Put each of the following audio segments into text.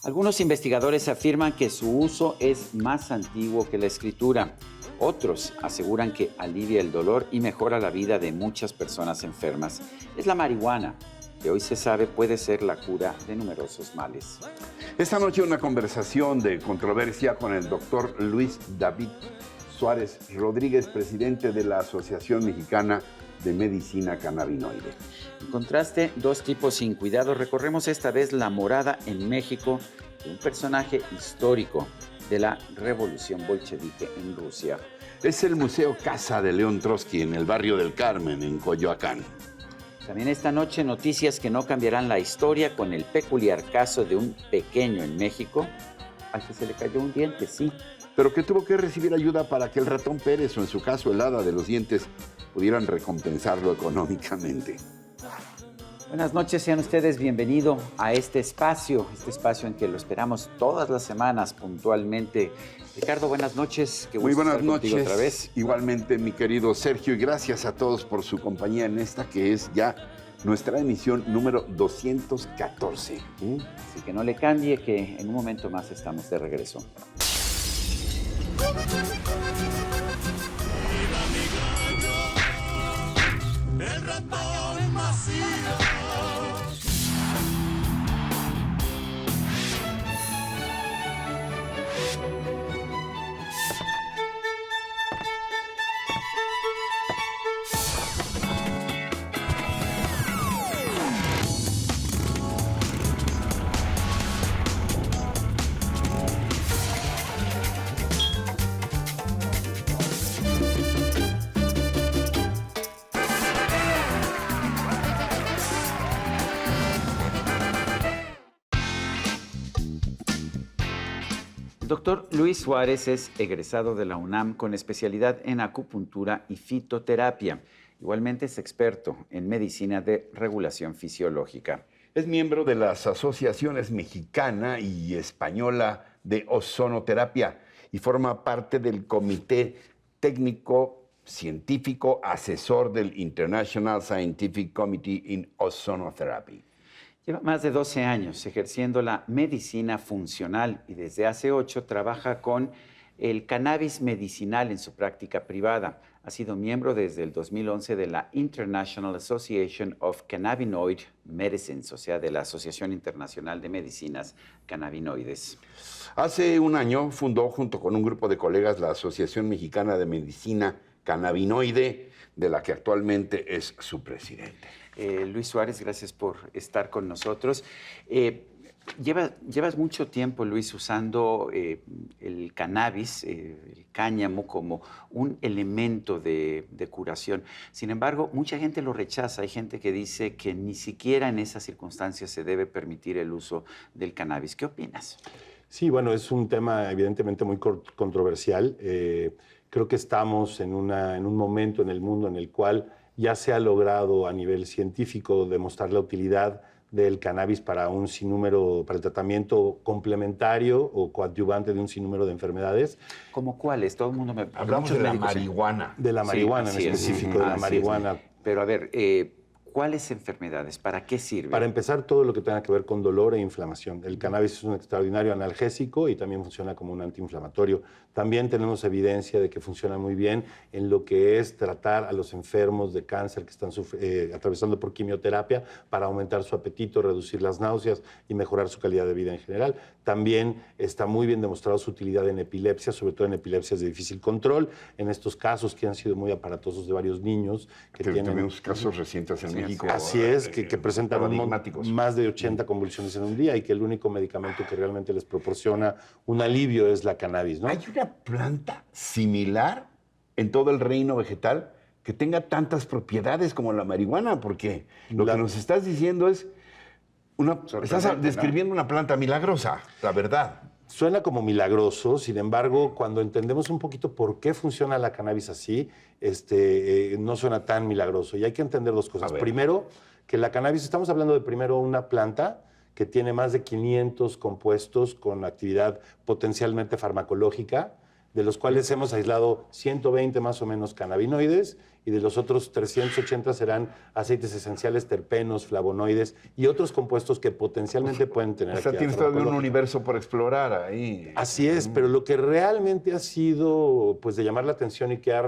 Algunos investigadores afirman que su uso es más antiguo que la escritura. Otros aseguran que alivia el dolor y mejora la vida de muchas personas enfermas. Es la marihuana, que hoy se sabe puede ser la cura de numerosos males. Esta noche una conversación de controversia con el doctor Luis David Suárez Rodríguez, presidente de la Asociación Mexicana de Medicina Cannabinoide. En contraste, dos tipos sin cuidado. Recorremos esta vez la morada en México de un personaje histórico de la revolución bolchevique en Rusia. Es el Museo Casa de León Trotsky en el barrio del Carmen, en Coyoacán. También esta noche noticias que no cambiarán la historia con el peculiar caso de un pequeño en México al que se le cayó un diente, sí. Pero que tuvo que recibir ayuda para que el ratón Pérez, o en su caso el hada de los dientes, pudieran recompensarlo económicamente. Buenas noches, sean ustedes bienvenidos a este espacio en que lo esperamos todas las semanas puntualmente. Ricardo, buenas noches. Qué gusto Muy buenas estar contigo noches. Otra vez. Igualmente, mi querido Sergio, y gracias a todos por su compañía en esta que es ya nuestra emisión número 214. Así que no le cambie, que en un momento más estamos de regreso. El ratón Macías. El doctor Luis Suárez es egresado de la UNAM con especialidad en acupuntura y fitoterapia. Igualmente es experto en medicina de regulación fisiológica. Es miembro de las asociaciones mexicana y española de ozonoterapia y forma parte del comité técnico científico asesor del International Scientific Committee in Ozonotherapy. Lleva más de 12 años ejerciendo la medicina funcional y desde hace 8 trabaja con el cannabis medicinal en su práctica privada. Ha sido miembro desde el 2011 de la International Association of Cannabinoid Medicines, o sea, de la Asociación Internacional de Medicinas Cannabinoides. Hace un año fundó junto con un grupo de colegas la Asociación Mexicana de Medicina Cannabinoide, de la que actualmente es su presidente. Luis Suárez, gracias por estar con nosotros. Llevas mucho tiempo, Luis, usando el cannabis, el cáñamo, como un elemento de curación. Sin embargo, mucha gente lo rechaza. Hay gente que dice que ni siquiera en esas circunstancias se debe permitir el uso del cannabis. ¿Qué opinas? Sí, bueno, es un tema evidentemente muy controversial. Creo que estamos en un momento en el mundo en el cual ya se ha logrado a nivel científico demostrar la utilidad del cannabis para para el tratamiento complementario o coadyuvante de un sinnúmero de enfermedades. ¿Cómo cuáles? Todo el mundo me... Hablamos de la marihuana. De la marihuana en específico, de la marihuana. Pero a ver, ¿cuáles enfermedades? ¿Para qué sirve? Para empezar, todo lo que tenga que ver con dolor e inflamación. El cannabis es un extraordinario analgésico y también funciona como un antiinflamatorio. También tenemos evidencia de que funciona muy bien en lo que es tratar a los enfermos de cáncer que están atravesando por quimioterapia para aumentar su apetito, reducir las náuseas y mejorar su calidad de vida en general. También está muy bien demostrado su utilidad en epilepsia, sobre todo en epilepsias de difícil control. En estos casos que han sido muy aparatosos de varios niños que tienen... Tenemos casos recientes en México. Así es, que presentan más de 80 convulsiones en un día y que el único medicamento que realmente les proporciona un alivio es la cannabis, ¿no? ¿Hay una planta similar en todo el reino vegetal que tenga tantas propiedades como la marihuana? Porque lo que nos estás diciendo es... Estás describiendo una planta milagrosa, la verdad. Suena como milagroso, sin embargo, cuando entendemos un poquito por qué funciona la cannabis así, no suena tan milagroso. Y hay que entender dos cosas. Primero, que la cannabis, estamos hablando de primero una planta que tiene más de 500 compuestos con actividad potencialmente farmacológica, de los cuales hemos aislado 120 más o menos cannabinoides y de los otros 380 serán aceites esenciales, terpenos, flavonoides y otros compuestos que potencialmente pueden tener O sea, tienes todavía un universo por explorar ahí. Así es, pero lo que realmente ha sido pues de llamar la atención y que ha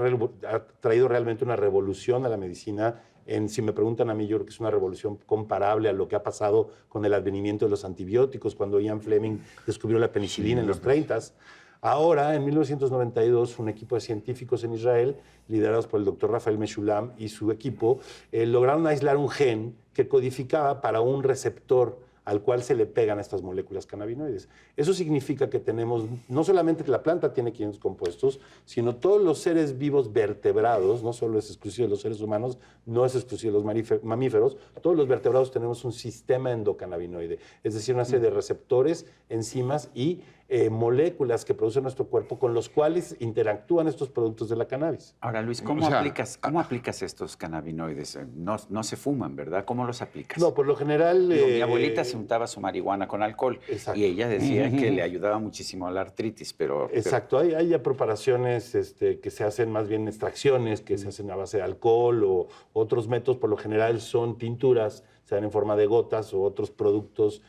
traído realmente una revolución a la medicina, si me preguntan a mí, yo creo que es una revolución comparable a lo que ha pasado con el advenimiento de los antibióticos, cuando Ian Fleming descubrió la penicilina en los 30s. Ahora, en 1992, un equipo de científicos en Israel, liderados por el doctor Rafael Meshulam y su equipo, lograron aislar un gen que codificaba para un receptor al cual se le pegan estas moléculas cannabinoides. Eso significa que tenemos, no solamente que la planta tiene 500 compuestos, sino todos los seres vivos vertebrados, no solo es exclusivo de los seres humanos, no es exclusivo de los mamíferos, todos los vertebrados tenemos un sistema endocannabinoide, es decir, una serie de receptores, enzimas y moléculas que produce nuestro cuerpo con los cuales interactúan estos productos de la cannabis. Ahora, Luis, ¿cómo aplicas estos cannabinoides? No se fuman, ¿verdad? ¿Cómo los aplicas? No, por lo general... Mi abuelita se untaba su marihuana con alcohol. Exacto. Y ella decía que le ayudaba muchísimo a la artritis, pero... Exacto, hay ya preparaciones que se hacen más bien extracciones, que se hacen a base de alcohol o otros métodos, por lo general son tinturas, se dan en forma de gotas o otros productos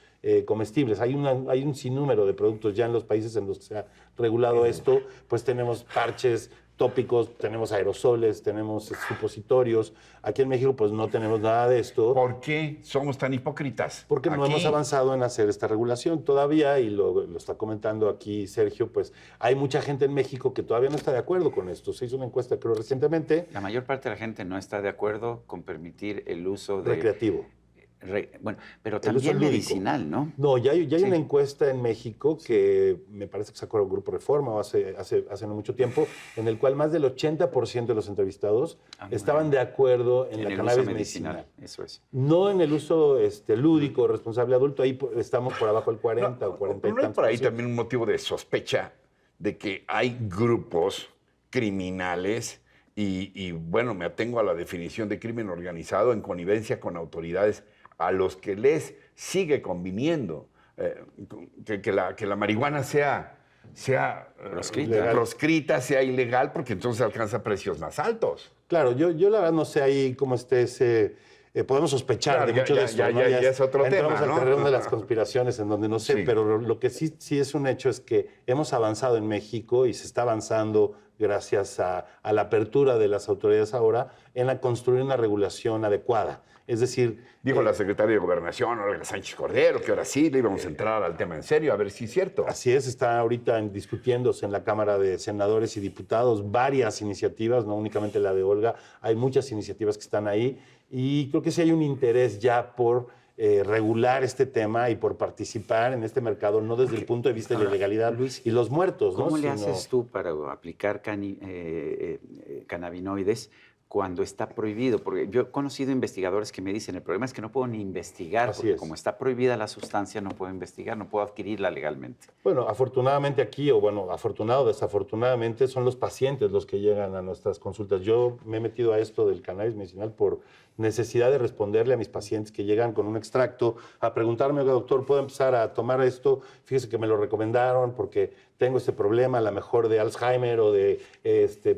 comestibles. Hay un sinnúmero de productos ya en los países en los que se ha regulado esto, pues tenemos parches tópicos, tenemos aerosoles, tenemos supositorios. Aquí en México pues no tenemos nada de esto. ¿Por qué somos tan hipócritas? Porque no hemos avanzado en hacer esta regulación todavía, y lo está comentando aquí Sergio, pues hay mucha gente en México que todavía no está de acuerdo con esto. Se hizo una encuesta, creo, recientemente. La mayor parte de la gente no está de acuerdo con permitir el uso de... Recreativo. Bueno, pero también medicinal, ¿no? No, ya hay una encuesta en México que me parece que sacó el Grupo Reforma o hace no mucho tiempo, en el cual más del 80% de los entrevistados estaban de acuerdo en la cannabis medicinal. Eso es. No en el uso lúdico, responsable adulto, ahí estamos por abajo del 40 o 40 y ¿No hay tantos por ahí por ciento? también un motivo de sospecha de que hay grupos criminales y bueno, me atengo a la definición de crimen organizado en connivencia con autoridades a los que les sigue conviniendo que la marihuana sea proscrita, sea ilegal, porque entonces alcanza precios más altos? Claro, yo la verdad no sé ahí cómo esté ese... podemos sospechar Claro, de mucho de esto. ya es otro tema, entramos al ¿no? terreno de las conspiraciones, en donde no sé, Sí. pero lo que sí es un hecho es que hemos avanzado en México y se está avanzando gracias a la apertura de las autoridades ahora en la construir una regulación adecuada. Es decir... Dijo la secretaria de Gobernación, Olga Sánchez Cordero, que ahora sí le íbamos a entrar al tema en serio, a ver si es cierto. Así es, está ahorita discutiéndose en la Cámara de Senadores y Diputados varias iniciativas, no únicamente la de Olga, hay muchas iniciativas que están ahí y creo que sí hay un interés ya por regular este tema y por participar en este mercado, no desde el punto de vista de la ilegalidad, Luis, y los muertos. ¿Cómo ¿no? le haces tú para aplicar cannabinoides cuando está prohibido? Porque yo he conocido investigadores que me dicen, el problema es que no puedo ni investigar, Así porque es. como está prohibida la sustancia, no puedo investigar, no puedo adquirirla legalmente. Bueno, afortunadamente aquí, o bueno, afortunado o desafortunadamente, son los pacientes los que llegan a nuestras consultas. Yo me he metido a esto del cannabis medicinal por necesidad de responderle a mis pacientes que llegan con un extracto a preguntarme, oiga, doctor, ¿puedo empezar a tomar esto? Fíjese que me lo recomendaron porque tengo este problema, a lo mejor de Alzheimer o de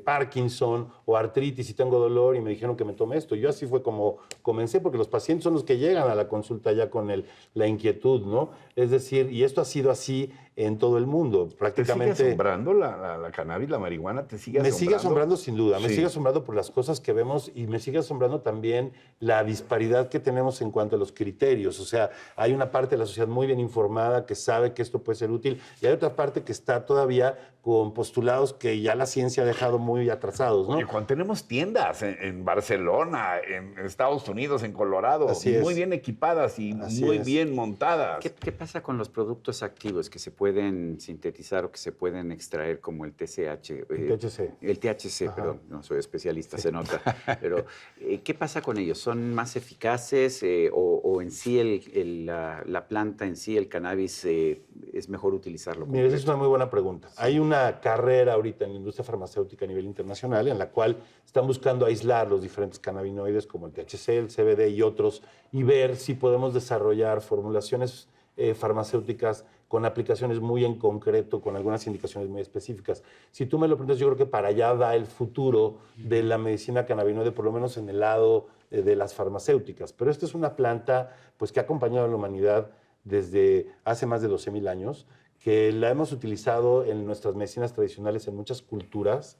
Parkinson o artritis y tengo dolor y me dijeron que me tome esto. Yo así fue como comencé, porque los pacientes son los que llegan a la consulta ya con la inquietud, ¿no? Es decir, y esto ha sido así en todo el mundo. Prácticamente... ¿Te sigue asombrando la cannabis, la marihuana? ¿Te sigue asombrando? Me sigue asombrando sin duda, me Sí. sigue asombrando por las cosas que vemos y me sigue asombrando también la disparidad que tenemos en cuanto a los criterios. O sea, hay una parte de la sociedad muy bien informada que sabe que esto puede ser útil y hay otra parte que está todavía con postulados que ya la ciencia ha dejado muy atrasados, ¿no? Oye, cuando tenemos tiendas en Barcelona, en Estados Unidos, en Colorado, Así es. muy bien equipadas y Así muy es. bien montadas. ¿Qué pasa con los productos activos que se pueden sintetizar o que se pueden extraer como el TCH? THC. El THC, Ajá. perdón, no soy especialista, se nota. Pero, ¿qué pasa con ellos? ¿Son más eficaces o en sí la planta en sí, el cannabis, es mejor utilizarlo? Mira, esa es completo? una muy buena pregunta. Hay una carrera ahorita en la industria farmacéutica a nivel internacional en la cual están buscando aislar los diferentes cannabinoides como el THC, el CBD y otros y ver si podemos desarrollar formulaciones farmacéuticas con aplicaciones muy en concreto, con algunas indicaciones muy específicas. Si tú me lo preguntas, yo creo que para allá va el futuro de la medicina cannabinoide, por lo menos en el lado de las farmacéuticas. Pero esta es una planta pues, que ha acompañado a la humanidad desde hace más de 12,000 años, que la hemos utilizado en nuestras medicinas tradicionales en muchas culturas.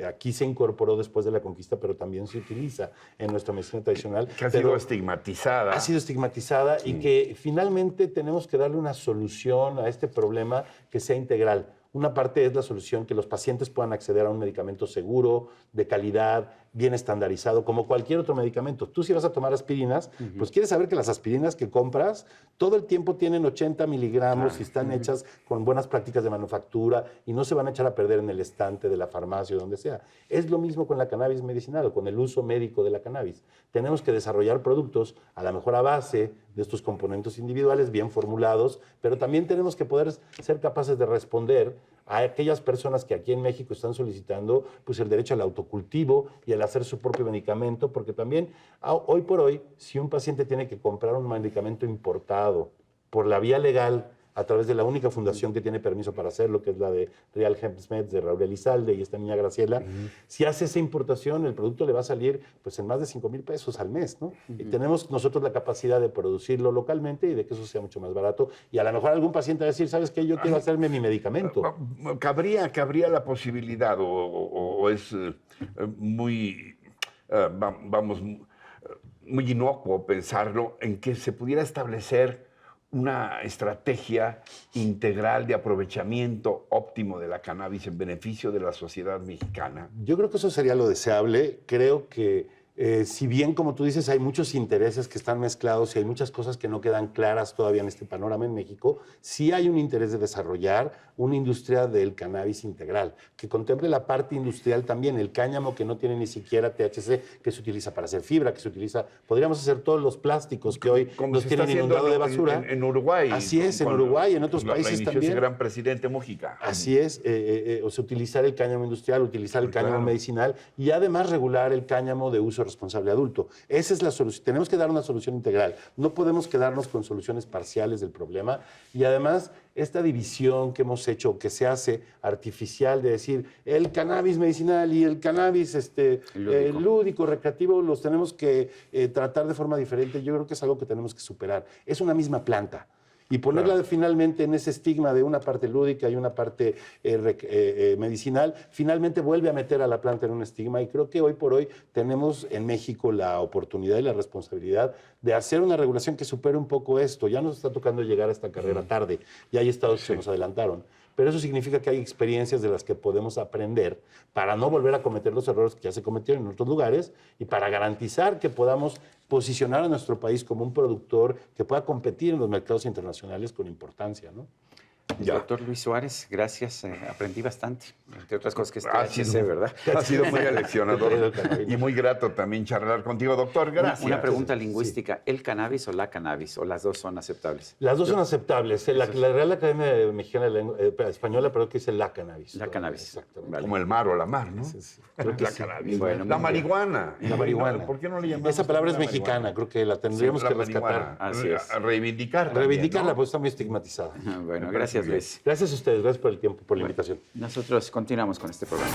Aquí se incorporó después de la conquista, pero también se utiliza en nuestra medicina tradicional. Que ha sido estigmatizada. Ha sido estigmatizada y que finalmente tenemos que darle una solución a este problema que sea integral. Una parte es la solución que los pacientes puedan acceder a un medicamento seguro, de calidad, bien estandarizado, como cualquier otro medicamento. Tú si vas a tomar aspirinas, pues quieres saber que las aspirinas que compras todo el tiempo tienen 80 miligramos y están hechas con buenas prácticas de manufactura y no se van a echar a perder en el estante de la farmacia o donde sea. Es lo mismo con la cannabis medicinal o con el uso médico de la cannabis. Tenemos que desarrollar productos a la mejor a base de estos componentes individuales bien formulados, pero también tenemos que poder ser capaces de responder a aquellas personas que aquí en México están solicitando pues, el derecho al autocultivo y al hacer su propio medicamento, porque también hoy por hoy, si un paciente tiene que comprar un medicamento importado por la vía legal, a través de la única fundación que tiene permiso para hacerlo, que es la de Real Hempsmeds, de Raúl Elizalde y esta niña Graciela, si hace esa importación, el producto le va a salir pues, en más de 5,000 pesos al mes, ¿no? Y tenemos nosotros la capacidad de producirlo localmente y de que eso sea mucho más barato. Y a lo mejor algún paciente va a decir, ¿sabes qué? Yo quiero hacerme mi medicamento. ¿Cabría la posibilidad o es muy, muy inocuo pensarlo en que se pudiera establecer una estrategia integral de aprovechamiento óptimo de la cannabis en beneficio de la sociedad mexicana? Yo creo que eso sería lo deseable. Creo que si bien, como tú dices, hay muchos intereses que están mezclados y hay muchas cosas que no quedan claras todavía en este panorama en México, sí hay un interés de desarrollar una industria del cannabis integral, que contemple la parte industrial también, el cáñamo que no tiene ni siquiera THC, que se utiliza para hacer fibra, que se utiliza, podríamos hacer todos los plásticos que hoy los tienen inundado de basura. En Uruguay. Así es, en Uruguay, en otros países también. Ese gran presidente Mujica. Así es, o sea, utilizar el cáñamo industrial, utilizar el cáñamo medicinal y además regular el cáñamo de uso responsable adulto. Esa es la solución. Tenemos que dar una solución integral. No podemos quedarnos con soluciones parciales del problema y además esta división que hemos hecho, que se hace artificial de decir el cannabis medicinal y el cannabis lúdico, recreativo, los tenemos que tratar de forma diferente. Yo creo que es algo que tenemos que superar. Es una misma planta. Y ponerla finalmente en ese estigma de una parte lúdica y una parte medicinal, finalmente vuelve a meter a la planta en un estigma. Y creo que hoy por hoy tenemos en México la oportunidad y la responsabilidad de hacer una regulación que supere un poco esto. Ya nos está tocando llegar a esta carrera tarde. Ya hay estados que se nos adelantaron. Pero eso significa que hay experiencias de las que podemos aprender para no volver a cometer los errores que ya se cometieron en otros lugares y para garantizar que podamos posicionar a nuestro país como un productor que pueda competir en los mercados internacionales con importancia, ¿no? Doctor Luis Suárez, gracias. Aprendí bastante, entre otras cosas que es THC, ¿verdad? Ha sido muy aleccionador y muy grato también charlar contigo, doctor. Gracias. Una pregunta lingüística. ¿El cannabis o la cannabis? ¿O las dos son aceptables? Las dos son aceptables. La Real Academia Mexicana de Lengua Española, pero que dice la cannabis. La cannabis. Exactamente. Vale. Como el mar o la mar, ¿no? Creo que la sí. cannabis. Bueno, la marihuana. La marihuana. ¿Por qué no le llamamos? Esa palabra es la mexicana, marihuana? creo que la tendríamos que marihuana. rescatar. Así es. A reivindicarla. Reivindicarla, también, ¿no? pues está muy estigmatizada. Bueno, gracias, Luis. Gracias a ustedes, gracias por el tiempo, por la invitación. Nosotros continuamos con este programa.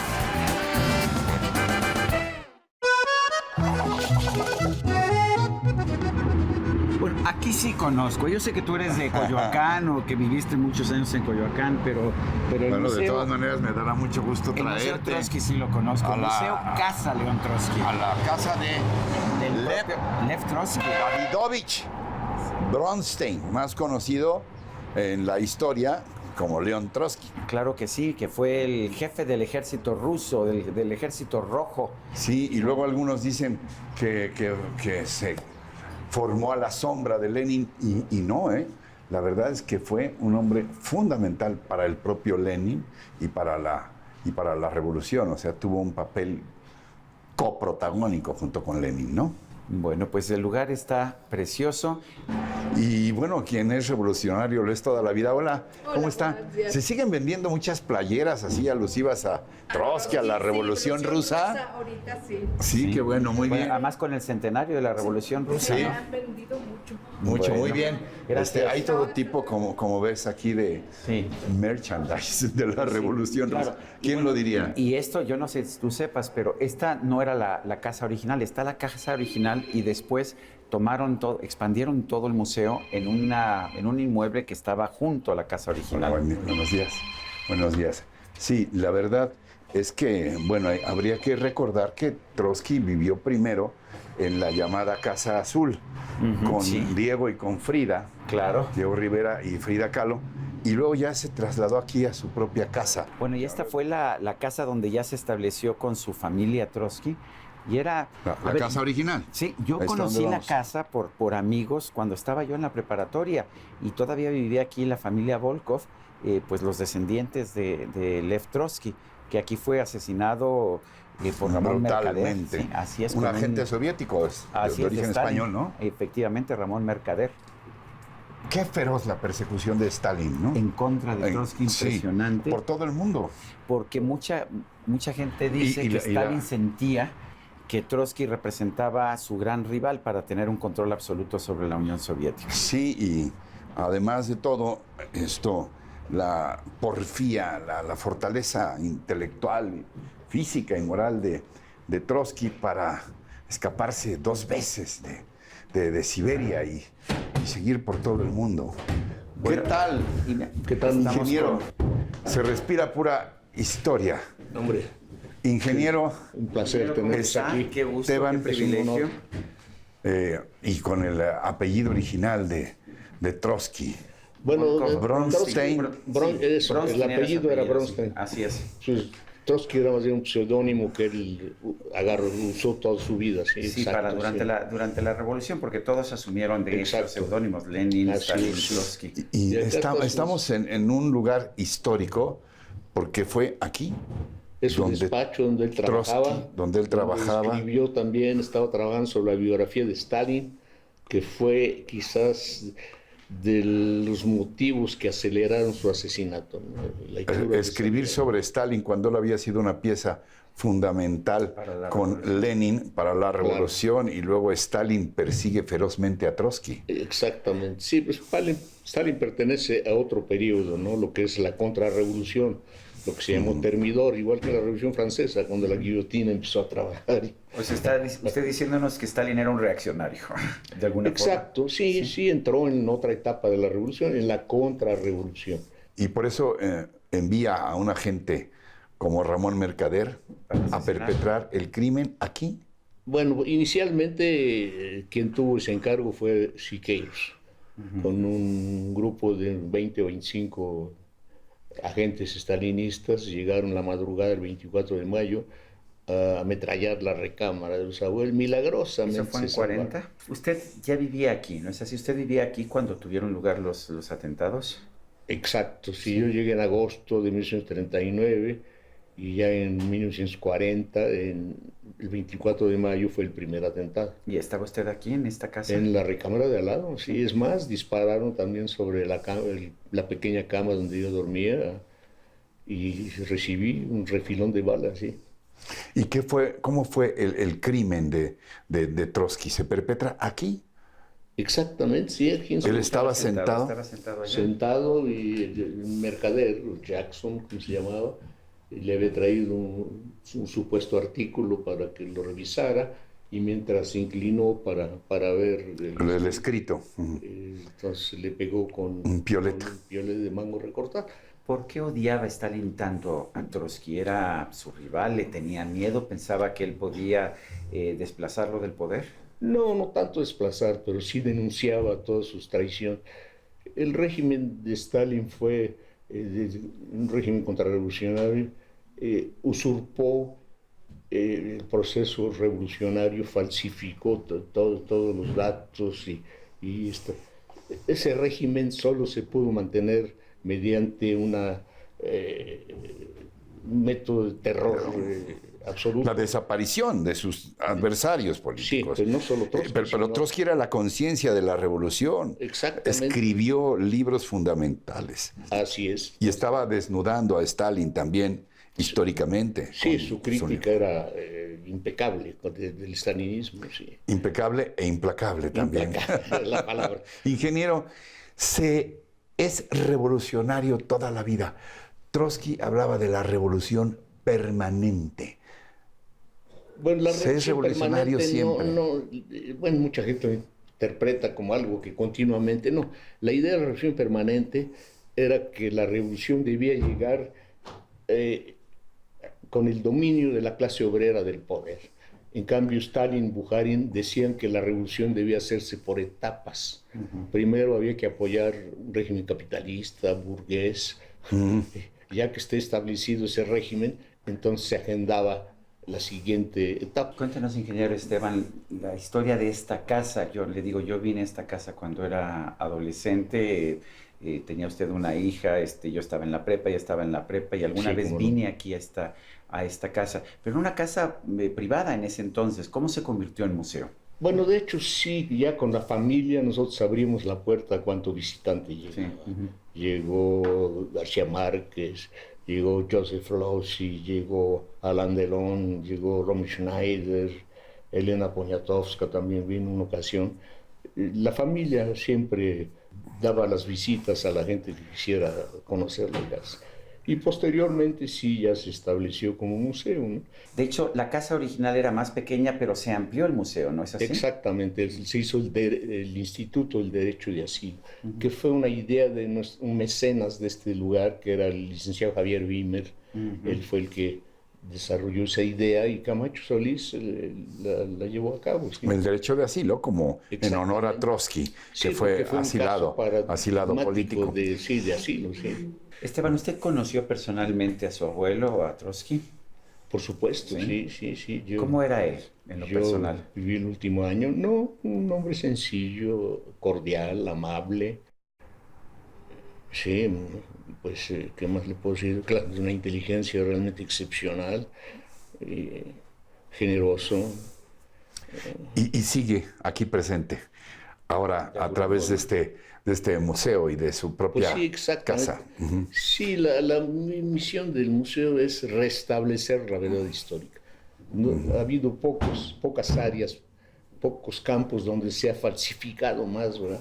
Bueno, aquí sí conozco. Yo sé que tú eres de Coyoacán o que viviste muchos años en Coyoacán, pero el Bueno, museo, de todas maneras me dará mucho gusto el Museo traerte Trotsky sí lo conozco. a El la- Museo Casa León Trotsky. a la casa de Del Lev propio Lev Trotsky. Davidovich Bronstein, más conocido en la historia como León Trotsky. Claro que sí, que fue el jefe del ejército ruso, del ejército rojo. Sí, y luego algunos dicen que se formó a la sombra de Lenin y no, ¿eh? La verdad es que fue un hombre fundamental para el propio Lenin y para la revolución, o sea, tuvo un papel coprotagónico junto con Lenin, ¿no? Bueno, pues el lugar está precioso. Y bueno, quien es revolucionario lo es toda la vida. Hola, ¿cómo Hola, está? buenos días. Se siguen vendiendo muchas playeras así alusivas a Trotsky, a la Revolución Rusa. Ahorita sí. Sí, qué bueno, muy Bueno, bien. además con el centenario de la Revolución Rusa. Sí. ¿no? Han vendido mucho. Mucho, Bueno, muy bien. gracias. Hay todo tipo, como ves aquí, de Sí. merchandise de la Revolución claro. Rusa. ¿Quién lo diría? Y esto, yo no sé si tú sepas, pero esta no era la casa original, está la casa original y después expandieron todo el museo en un inmueble que estaba junto a la casa original. Buenos días. Buenos días. Sí, la verdad es que, bueno, habría que recordar que Trotsky vivió primero en la llamada Casa Azul, con sí. Diego y con Frida. Claro. Diego Rivera y Frida Kahlo. Y luego ya se trasladó aquí a su propia casa. Bueno, y esta fue la casa donde ya se estableció con su familia Trotsky. Y era... La a ver, casa original. Sí, yo Ahí está conocí donde la vamos. casa por amigos cuando estaba yo en la preparatoria y todavía vivía aquí la familia Volkov, pues los descendientes de Lev Trotsky, que aquí fue asesinado por Ramón Mercader. Brutalmente. Sí, así es. Un con agente soviético, así de es, origen Stalin. español, ¿no? Efectivamente, Ramón Mercader. Qué feroz la persecución de Stalin, ¿no? En contra de En- Trotsky, sí, impresionante. por todo el mundo. Porque mucha gente dice Y que la- Stalin sentía que Trotsky representaba a su gran rival para tener un control absoluto sobre la Unión Soviética. Sí, y además de todo, la porfía, la fortaleza intelectual, física y moral de Trotsky para escaparse 2 veces de Siberia y seguir por todo el mundo. ¿Qué tal? ¿Qué tal, ingeniero? Se respira pura historia. Hombre, Ingeniero un placer tenerlos está aquí. Qué gusto, Esteban, qué privilegio. y con el apellido original de Trotsky. Bueno, Bronstein. Eso, el Bronstein apellido su era apellido, Bronstein. sí. Así es. Pues, Trotsky era más bien un seudónimo que él usó toda su vida. Sí, Sí, exacto, durante sí. la revolución, porque todos asumieron de Exacto. esos seudónimos, Lenin, Así Stalin, es. Trotsky. Y Y acá estamos en un lugar histórico porque fue aquí. Es un donde despacho donde él trabajaba. Trotsky, donde él trabajaba. Escribió también, estaba trabajando sobre la biografía de Stalin, que fue quizás de los motivos que aceleraron su asesinato, ¿no? La lectura de Escribir Stalin. sobre Stalin cuando él había sido una pieza fundamental Para la con revolución. Lenin para la revolución y luego Stalin persigue ferozmente a Trotsky. Exactamente. Sí, pues Stalin pertenece a otro periodo, ¿no? Lo que es la contrarrevolución, lo que se llamó Termidor, igual que la Revolución Francesa, cuando la guillotina empezó a trabajar. Pues está usted diciéndonos que Stalin era un reaccionario, de alguna Exacto, sí, entró en otra etapa de la revolución, en la contrarrevolución. Y por eso envía a un agente como Ramón Mercader Para a asesinar. perpetrar el crimen aquí. Bueno, inicialmente quien tuvo ese encargo fue Siqueiros, con un grupo de 20 o 25 agentes estalinistas. Llegaron la forma del 24 de mayo a ametrallar la recámara de los abuelos, milagrosamente. ¿Eso fue en se salvaron. 40? Usted ya vivía aquí, ¿no es así? ¿Usted vivía aquí cuando tuvieron lugar los atentados? Exacto, sí, yo llegué en agosto de 1939 y ya en 1940, el 24 de mayo, fue el primer atentado. ¿Y estaba usted aquí en esta casa? En la recámara de al lado, sí, es más, dispararon también sobre la pequeña cama donde yo dormía y recibí un refilón de balas, sí. ¿Y cómo fue el crimen de Trotsky? ¿Se perpetra aquí? Exactamente, sí, aquí en su Él casa, estaba sentado. Estaba sentado allá. sentado, y el mercader, Jackson, como se llamaba, le había traído un supuesto artículo para que lo revisara, y mientras se inclinó para ver El escrito. entonces le pegó con Un piolet. con un piolet de mango recortado. ¿Por qué odiaba Stalin tanto a Trotsky? ¿Era su rival? ¿Le tenía miedo? ¿Pensaba que él podía desplazarlo del poder? No tanto desplazar, pero sí denunciaba todas sus traiciones. El régimen de Stalin fue un régimen contrarrevolucionario, usurpó el proceso revolucionario, falsificó todos los datos ese régimen solo se pudo mantener mediante un método de terror absoluto. La desaparición de sus adversarios Sí, políticos. pero no solo Trotsky. Pero sino- Trotsky era la conciencia de la revolución. Exactamente. Escribió libros fundamentales. Así es. Y estaba desnudando a Stalin también históricamente. Sí, con su crítica era impecable del stalinismo, sí. Impecable e implacable también. Implacable, la palabra. Ingeniero, es revolucionario toda la vida. Trotsky hablaba de la revolución permanente. Bueno, la Se es revolucionario siempre. Bueno, mucha gente lo interpreta como algo que continuamente no. La idea de la revolución permanente era que la revolución debía llegar con el dominio de la clase obrera del poder. En cambio, Stalin y Bukharin decían que la revolución debía hacerse por etapas. Primero había que apoyar un régimen capitalista, burgués. Ya que esté establecido ese régimen, entonces se agendaba la siguiente etapa. Cuéntanos, ingeniero Esteban, la historia de esta casa. Yo le digo, yo vine a esta casa cuando era adolescente. Tenía usted una hija, yo estaba en la prepa, ella estaba en la prepa, y alguna Sí, vez cómo no. vine aquí a esta casa, pero una casa privada en ese entonces. ¿Cómo se convirtió en museo? Bueno, de hecho, sí, ya con la familia nosotros abrimos la puerta a cuanto visitante llegó. Sí, ujú. Llegó García Márquez, llegó Joseph Losey, llegó Alain Delon, llegó Romy Schneider, Elena Poniatowska también vino en una ocasión. La familia siempre daba las visitas a la gente que quisiera conocer la casa. Y posteriormente sí ya se estableció como museo, ¿no? De hecho, la casa original era más pequeña, pero se amplió el museo, ¿no es así? Exactamente, se hizo el Instituto del Derecho de Asilo, que fue una idea de un mecenas de este lugar, que era el licenciado Javier Wimmer. Él fue el que desarrolló esa idea y Camacho Solís la llevó a cabo. ¿Sí? El derecho de asilo, como en honor a Trotsky, Sí, que fue porque un asilado, caso asilado paradigmático político. sí, de asilo, sí. Esteban, ¿usted conoció personalmente a su abuelo, a Trotsky? Por supuesto, Sí. sí. ¿Cómo era él en lo Yo personal? viví el último año, no, un hombre sencillo, cordial, amable. Sí, pues, ¿qué más le puedo decir? Claro, de una inteligencia realmente excepcional, generoso. Y sigue aquí presente, ahora a través de este museo y de su Pues propia sí, exactamente. casa. Sí, mi misión del museo es restablecer la verdad histórica. Ha habido pocas áreas, pocos campos donde se ha falsificado más, ¿verdad?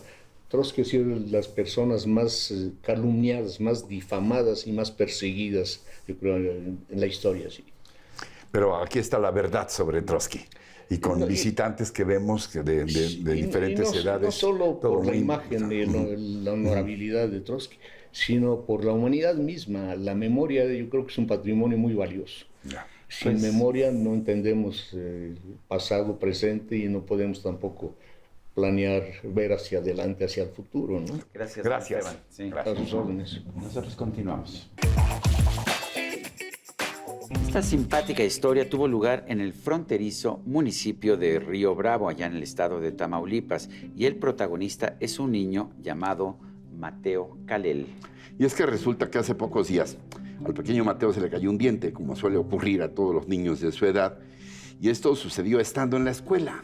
Trotsky ha sido de las personas más calumniadas, más difamadas y más perseguidas, yo creo, en la historia, sí. Pero aquí está la verdad sobre Trotsky. Y con No, visitantes que vemos de diferentes edades. No solo todo por la muy- imagen y la honorabilidad de Trotsky, sino por la humanidad misma. La memoria, yo creo que es un patrimonio muy valioso. Ya. Sin Pues- memoria no entendemos pasado, presente, y no podemos tampoco planear, ver hacia adelante, hacia el futuro, ¿no? Gracias, Gracias. Esteban. Sí. A sus órdenes. Nosotros continuamos. Esta simpática historia tuvo lugar en el fronterizo municipio de Río Bravo, allá en el estado de Tamaulipas, y el protagonista es un niño llamado Mateo Calel. Y es que resulta que hace pocos días al pequeño Mateo se le cayó un diente, como suele ocurrir a todos los niños de su edad, y esto sucedió estando en la escuela.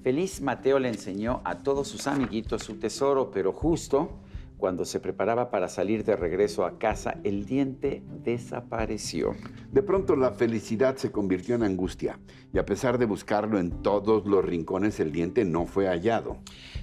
Feliz Mateo le enseñó a todos sus amiguitos su tesoro, pero justo cuando se preparaba para salir de regreso a casa, el diente desapareció. De pronto la felicidad se convirtió en angustia, y a pesar de buscarlo en todos los rincones, el diente no fue hallado.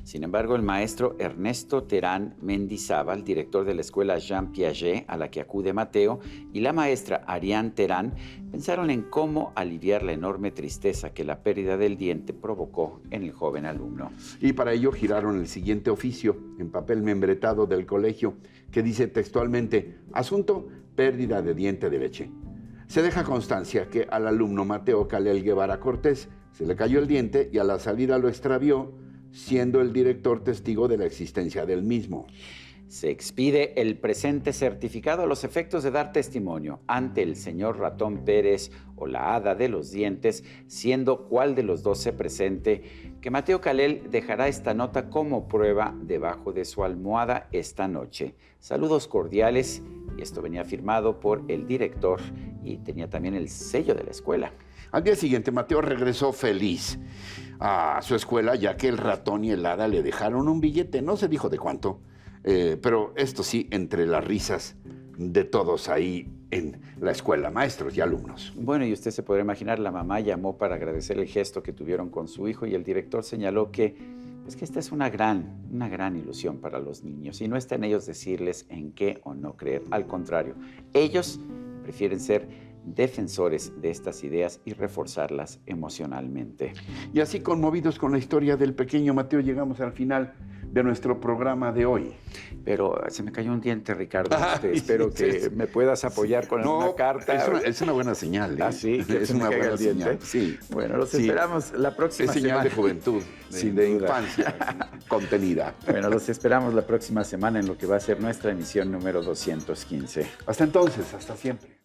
Sin embargo, el maestro Ernesto Terán Mendizábal, director de la escuela Jean Piaget, a la que acude Mateo, y la maestra Ariane Terán, pensaron en cómo aliviar la enorme tristeza que la pérdida del diente provocó en el joven alumno. Y para ello giraron el siguiente oficio en papel membretado del colegio, que dice textualmente: asunto, pérdida de diente de leche. Se deja constancia que al alumno Mateo Calel Guevara Cortés se le cayó el diente y a la salida lo extravió, siendo el director testigo de la existencia del mismo. Se expide el presente certificado a los efectos de dar testimonio ante el señor Ratón Pérez o la hada de los dientes, siendo cuál de los dos se presente, que Mateo Calel dejará esta nota como prueba debajo de su almohada esta noche. Saludos cordiales y esto venía firmado por el director y tenía también el sello de la escuela. Al día siguiente, Mateo regresó feliz a su escuela, ya que el ratón y el hada le dejaron un billete, no se dijo de cuánto, pero esto sí, entre las risas de todos ahí en la escuela, maestros y alumnos. Bueno, y usted se podrá imaginar, la mamá llamó para agradecer el gesto que tuvieron con su hijo y el director señaló que esta es una gran ilusión para los niños y no está en ellos decirles en qué o no creer. Al contrario, ellos prefieren ser defensores de estas ideas y reforzarlas emocionalmente. Y así, conmovidos con la historia del pequeño Mateo, llegamos al final de nuestro programa de hoy. Pero se me cayó un diente, Ricardo. Ay, espero sí, que sí. me puedas apoyar con una carta. Es una buena señal. ¿eh? ¿Ah, sí? ¿Que Es se me una caiga buena el diente? señal. Sí. Bueno, los Sí. esperamos la próxima Es señal semana. de juventud, Sin de duda. infancia contenida. Bueno, los esperamos la próxima semana en lo que va a ser nuestra emisión número 215. Hasta entonces, hasta siempre.